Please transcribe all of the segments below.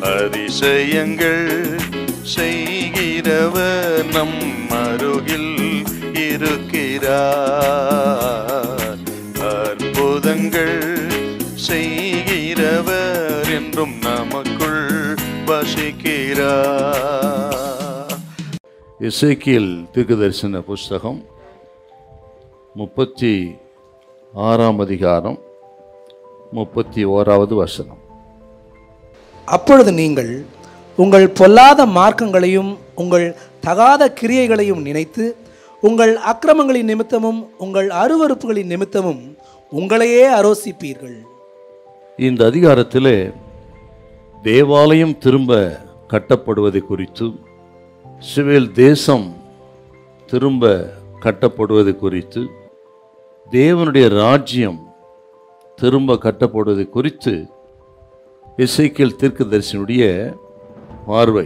அதிசயங்கள் செய்கிறவர் நம் அருகில் இருக்கிறார். அற்புதங்கள் செய்கிறவர் என்றும் நமக்குள் வசிக்கிறார். எசேக்கியேல் தீர்க்கதரிசன புஸ்தகம் 36ஆம் அதிகாரம் 31வது வசனம். அப்பொழுது நீங்கள் உங்கள் பொல்லாத மார்க்கங்களையும் உங்கள் தகாத கிரியைகளையும் நினைத்து உங்கள் அக்கிரமங்களின் நிமித்தமும் உங்கள் அருவருப்புகளின் நிமித்தமும் உங்களையே அரோசிப்பீர்கள். இந்த அதிகாரத்திலே தேவாலயம் திரும்ப கட்டப்படுவது குறித்து, இஸ்ரவேல் தேசம் திரும்ப கட்டப்படுவது குறித்து, தேவனுடைய ராஜ்யம் திரும்ப கட்டப்படுவது குறித்து எசேக்கியேல் தீர்க்கதரிசியினுடைய பார்வை.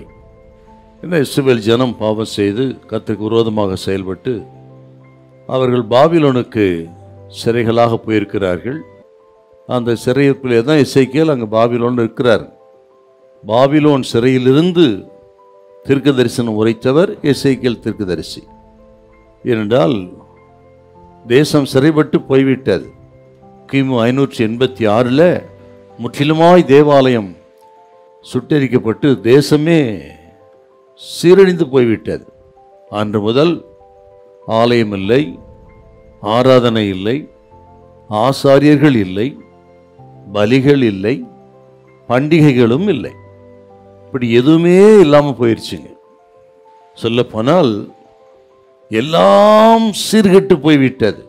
என்ன, இஸ்ரவேல் ஜனம் பாவம் செய்து கர்த்தருக்கு விரோதமாக செயல்பட்டு அவர்கள் பாபிலோனுக்கு சிறைகளாக போயிருக்கிறார்கள். அந்த சிறையிருப்பிலே தான் எசேக்கியேல் அங்கே பாபிலோன் இருக்கிறார். பாபிலோன் சிறையிலிருந்து தீர்க்க தரிசனம் உரைத்தவர் எசேக்கியேல் தீர்க்கதரிசி. ஏனென்றால் தேசம் சிறைப்பட்டு போய்விட்டது. கிமு 586 முற்றிலுமாய் தேவாலயம் சுட்டெரிக்கப்பட்டு தேசமே சீரழிந்து போய்விட்டது. அன்று முதல் ஆலயம் இல்லை, ஆராதனை இல்லை, ஆசாரியர்கள் இல்லை, பலிகள் இல்லை, பண்டிகைகளும் இல்லை. இப்படி எதுவுமே இல்லாமல் போயிடுச்சுங்க. சொல்லப்போனால் எல்லாம் சீர்கெட்டு போய்விட்டது.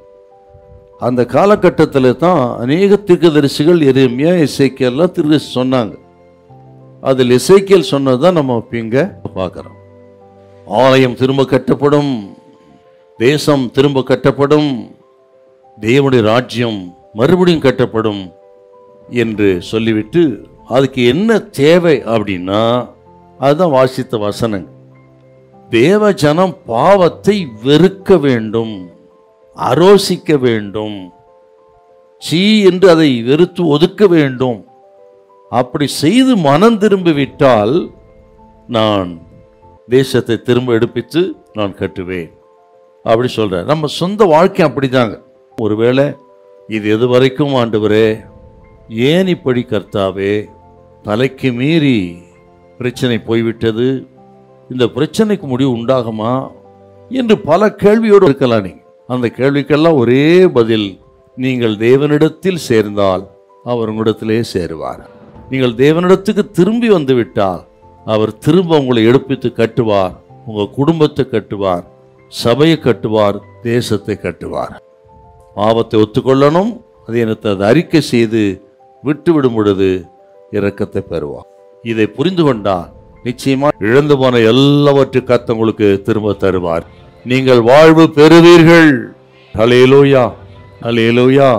அந்த காலகட்டத்தில் தான் அநேக தீர்க்கதரிசிகள் எரேமியா, எசேக்கியேல்லாம் தீர்க்கதரிசி சொன்னாங்க. அதில் எசேக்கியேல் சொன்னதான் நம்ம இங்க பார்க்கிறோம். ஆலயம் திரும்ப கட்டப்படும், தேசம் திரும்ப கட்டப்படும், தேவனுடைய ராஜ்யம் மறுபடியும் கட்டப்படும் என்று சொல்லிவிட்டு அதுக்கு என்ன தேவை அப்படின்னா அதுதான் வாசித்த வசனங்கள். தேவ ஜனம் பாவத்தை வெறுக்க வேண்டும், அரோசிக்க வேண்டும், சீ என்று அதை வெறுத்து ஒதுக்க வேண்டும். அப்படி செய்து மனம் திரும்பிவிட்டால் நான் தேசத்தை திரும்ப எடுப்பித்து நான் கட்டுவேன் அப்படி சொல்றேன். நம்ம சொந்த வாழ்க்கை அப்படிதாங்க. ஒருவேளை இது எது வரைக்கும் ஆண்டவரே, ஏன் இப்படி கர்த்தாவே, தலைக்கு மீறி பிரச்சனை போய்விட்டது, இந்த பிரச்சனைக்கு முடிவு உண்டாகுமா என்று பல கேள்வியோடு இருக்கலாம். நீங்க அந்த கேள்விக்கெல்லாம் ஒரே பதில், நீங்கள் தேவனிடத்தில் சேர்ந்தால் அவர் உங்களிடத்திலே சேருவார். நீங்கள் தேவனிடத்துக்கு திரும்பி வந்து விட்டால் அவர் திரும்ப உங்களை எடுப்பித்து கட்டுவார், உங்கள் குடும்பத்தை கட்டுவார், சபையை கட்டுவார், தேசத்தை கட்டுவார். பாவத்தை ஒத்துக்கொள்ளணும், அதை அறிக்கை செய்து விட்டு விடும் பொழுது இரக்கத்தை பெறுவார். இதை புரிந்து கொண்டால் நிச்சயமா இழந்து போன எல்லாவற்றையும் கர்த்தர் உங்களுக்கு திரும்ப தருவார். நீங்கள் வாழ்வு பெறுவீர்கள். ஹல்லேலூயா, ஹல்லேலூயா.